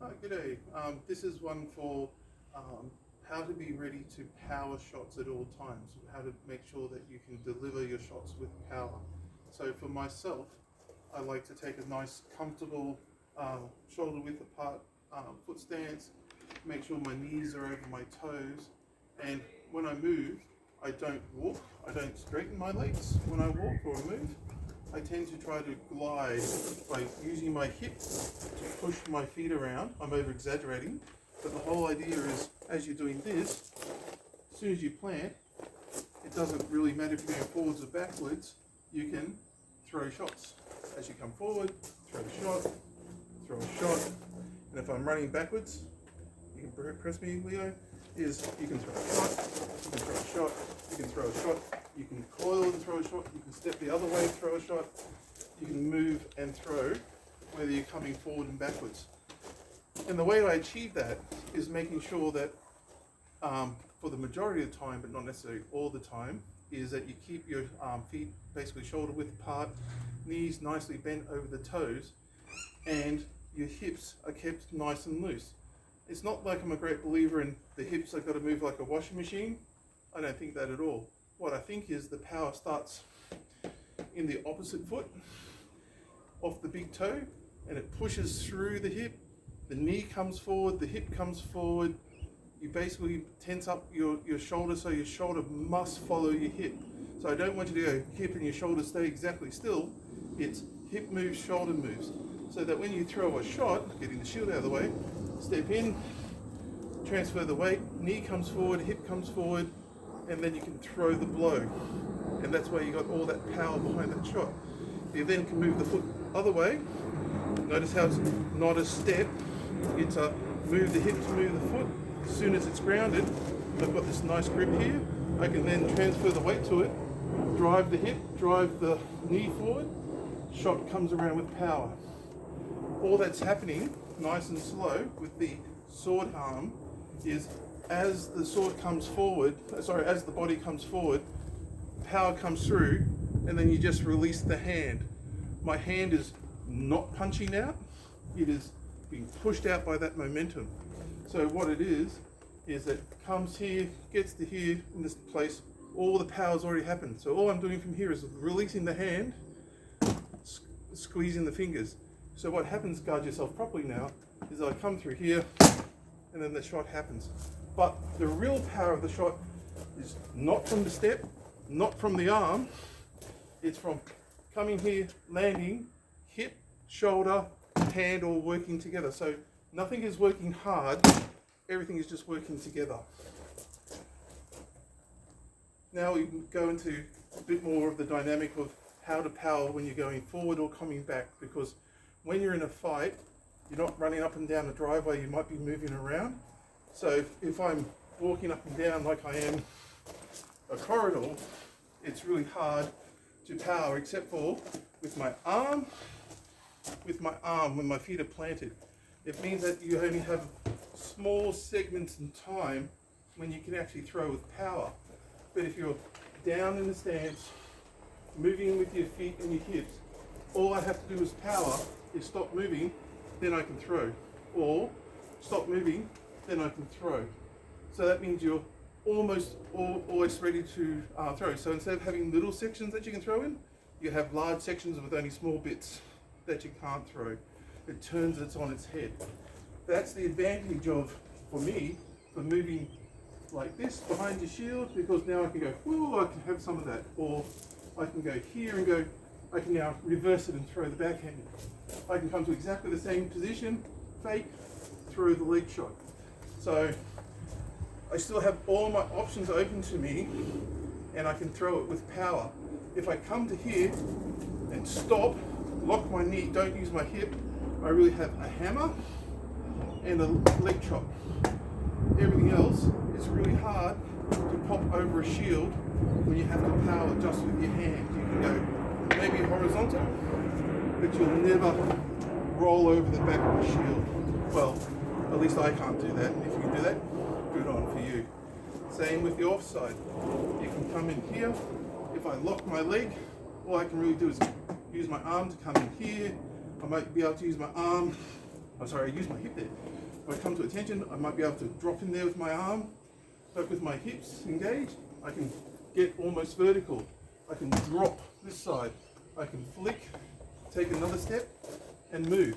G'day. This is one for how to be ready to power shots at all times, how to make sure that you can deliver your shots with power. So for myself, I like to take a nice, comfortable, shoulder width apart foot stance, make sure my knees are over my toes, and when I move, I don't walk, I don't straighten my legs when I walk or move. I tend to try to glide by using my hip to push my feet around. I'm over exaggerating, but the whole idea is as you're doing this, as soon as you plant, it doesn't really matter if you're going forwards or backwards, you can throw shots. As you come forward, throw a shot, and if I'm running backwards, you can press me, Leo, is you can throw a shot, you can throw a shot, you can throw a shot, you can coil and throw a shot, you can step the other way and throw a shot, you can move and throw, whether you're coming forward and backwards. And the way I achieve that is making sure that for the majority of the time, but not necessarily all the time, is that you keep your feet basically shoulder width apart, knees nicely bent over the toes, and your hips are kept nice and loose. It's not like I'm a great believer in the hips have got to move like a washing machine. I don't think that at all. What I think is the power starts in the opposite foot, off the big toe, and it pushes through the hip. The knee comes forward, the hip comes forward. You basically tense up your shoulder, so your shoulder must follow your hip. So I don't want you to go hip and your shoulder stay exactly still. It's hip moves, shoulder moves. So that when you throw a shot, getting the shield out of the way, step in, transfer the weight, knee comes forward, hip comes forward, and then you can throw the blow. And that's why you got all that power behind that shot. You then can move the foot other way. Notice how it's not a step, it's a move the hip to move the foot. As soon as it's grounded, I've got this nice grip here. I can then transfer the weight to it, drive the hip, drive the knee forward, shot comes around with power. All that's happening, nice and slow, with the sword arm, is as the sword comes forward, as the body comes forward, power comes through, and then you just release the hand. My hand is not punching out, it is being pushed out by that momentum. So what it is it comes here, gets to here, in this place, all the power's already happened. So all I'm doing from here is releasing the hand, squeezing the fingers. So what happens, guard yourself properly now, is I come through here, and then the shot happens. But the real power of the shot is not from the step, not from the arm, it's from coming here, landing, hip, shoulder, hand all working together. So nothing is working hard, everything is just working together. Now we can go into a bit more of the dynamic of how to power when you're going forward or coming back, because when you're in a fight, you're not running up and down the driveway, you might be moving around. So if I'm walking up and down like I am a corridor, it's really hard to power, except for with my arm, when my feet are planted. It means that you only have small segments in time when you can actually throw with power. But if you're down in the stance, moving with your feet and your hips, all I have to do is power, is stop moving, then I can throw. Or stop moving, then I can throw. So that means you're almost always ready to throw. So instead of having little sections that you can throw in, you have large sections with only small bits that you can't throw. It turns it on its head. That's the advantage of, for me, for moving like this behind your shield, because now I can go, whoa, I can have some of that. Or I can go here and go, I can now reverse it and throw the backhand. I can come to exactly the same position, fake, throw the leg shot. So I still have all my options open to me, and I can throw it with power. If I come to here and stop, lock my knee, don't use my hip, I really have a hammer and a leg chop. Everything else is really hard to pop over a shield when you have to power just with your hand. You can go maybe horizontal, but you'll never roll over the back of the shield. Well, at least I can't do that. And if you can do that, good on for you. Same with the offside. You can come in here. If I lock my leg, all I can really do is use my arm to come in here. I might be able to use my arm I use my hip there. If I come to attention, I might be able to drop in there with my arm, but with my hips engaged, I can get almost vertical. I can drop this side. I can flick, take another step, and move.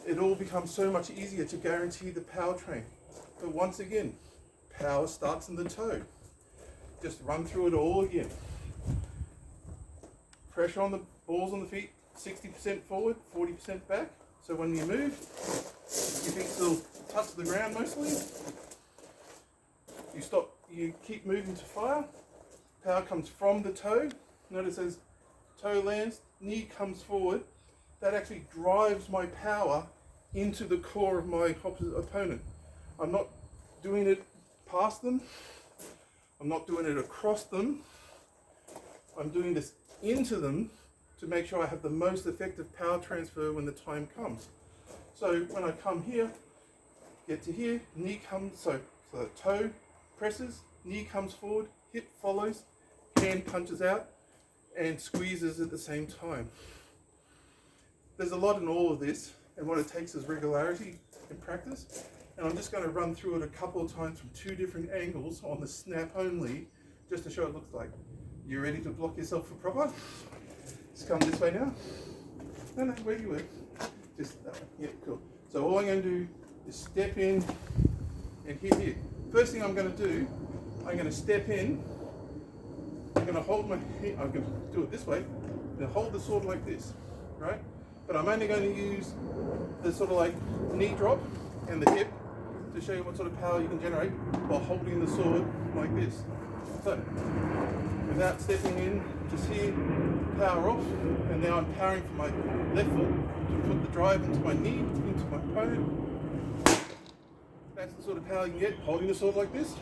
It all becomes so much easier to guarantee the power train. But once again, power starts in the toe. Just run through it all again. Pressure on the balls on the feet, 60% forward, 40% back. So when you move, your feet still touch the ground mostly. You stop, you keep moving to fire. Power comes from the toe. Notice as toe lands, knee comes forward. That actually drives my power into the core of my opponent. I'm not doing it past them. I'm not doing it across them. I'm doing this into them to make sure I have the most effective power transfer when the time comes. So when I come here, get to here, knee comes, so the toe presses, knee comes forward, hip follows, hand punches out, and squeezes at the same time. There's a lot in all of this, and what it takes is regularity and practice. And I'm just going to run through it a couple of times from two different angles on the snap only, just to show what it looks like. You ready to block yourself for proper? Just come this way now. No, where you were. Just that way. Yeah, cool. So all I'm going to do is step in and hit here. First thing I'm going to do, I'm going to step in. I'm going to hold my head. I'm going to do it this way. I'm going to hold the sword like this, right? But I'm only going to use the sort of like knee drop and the hip to show you what sort of power you can generate while holding the sword like this. So, without stepping in, just here, power off, and now I'm powering from my left foot to put the drive into my knee, into my opponent. That's the sort of power you can get holding the sword like this,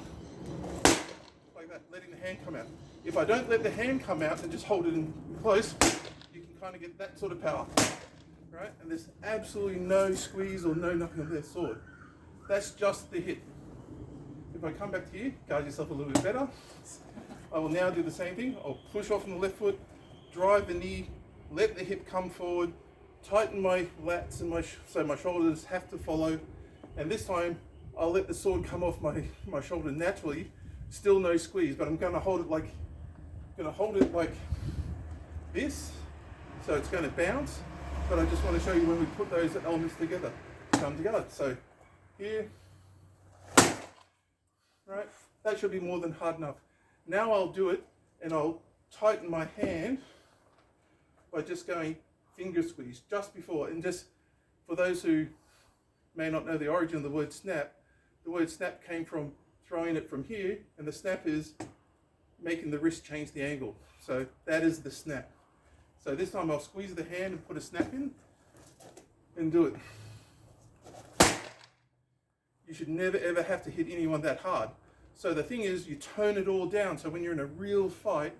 like that, letting the hand come out. If I don't let the hand come out and just hold it in close, you can kind of get that sort of power, right? And there's absolutely no squeeze or no nothing on their sword. That's just the hit. If I come back to here, guard yourself a little bit better. I will now do the same thing. I'll push off on the left foot, drive the knee, let the hip come forward, tighten my lats and so my shoulders have to follow. And this time, I'll let the sword come off my shoulder naturally. Still no squeeze, but I'm going to hold it like this. So it's going to bounce. But I just want to show you when we put those elements together, come together. So here, right? That should be more than hard enough. Now I'll do it, and I'll tighten my hand by just going finger squeeze just before. And just for those who may not know the origin of the word snap came from throwing it from here, and the snap is making the wrist change the angle. So that is the snap. So this time I'll squeeze the hand and put a snap in and do it. You should never ever have to hit anyone that hard. So the thing is, you tone it all down. So when you're in a real fight,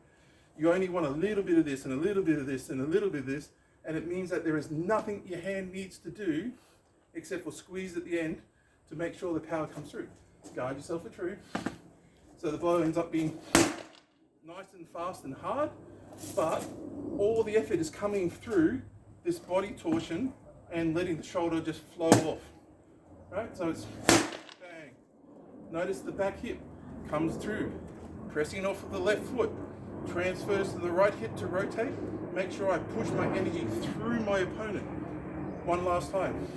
you only want a little bit of this and a little bit of this and a little bit of this, and it means that there is nothing your hand needs to do except for squeeze at the end to make sure the power comes through. Guard yourself for true. So the blow ends up being nice and fast and hard, but all the effort is coming through this body torsion and letting the shoulder just flow off. Right? So it's bang. Notice the back hip comes through, pressing off of the left foot, transfers to the right hip to rotate. Make sure I push my energy through my opponent. One last time.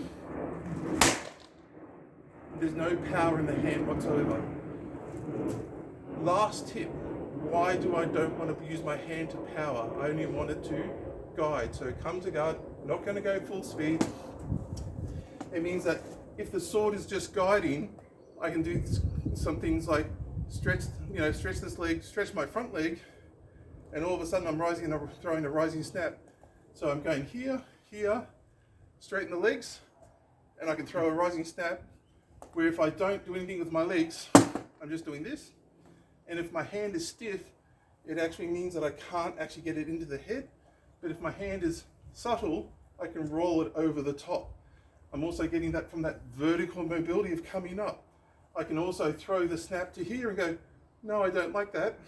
There's no power in the hand whatsoever. Last tip. Why do I don't want to use my hand to power? I only want it to guide. So come to guard, not going to go full speed. It means that if the sword is just guiding, I can do some things like stretch this leg, stretch my front leg, and all of a sudden I'm rising and I'm throwing a rising snap. So I'm going here, straighten the legs, and I can throw a rising snap, where if I don't do anything with my legs, I'm just doing this. And if my hand is stiff, it actually means that I can't actually get it into the head. But if my hand is subtle, I can roll it over the top. I'm also getting that from that vertical mobility of coming up. I can also throw the snap to here and go, no, I don't like that.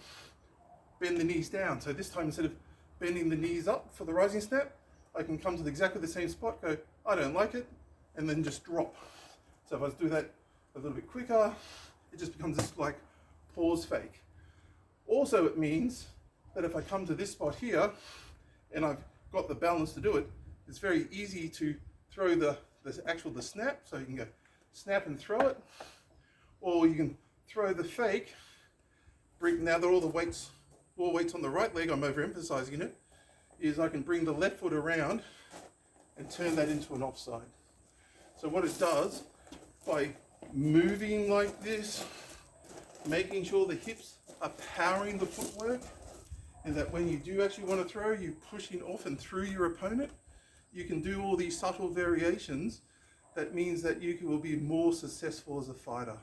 Bend the knees down. So this time, instead of bending the knees up for the rising snap, I can come to exactly the same spot, go, I don't like it, and then just drop. So if I do that a little bit quicker, it just becomes this like pause fake. Also, it means that if I come to this spot here and I've got the balance to do it, it's very easy to throw the snap. So you can go snap and throw it, or you can throw the fake. Now that all weights on the right leg, I'm overemphasizing it, is I can bring the left foot around and turn that into an offside. So what it does, by moving like this, making sure the hips are powering the footwork, and that when you do actually want to throw, you're pushing off and through your opponent, you can do all these subtle variations. That means that you will be more successful as a fighter.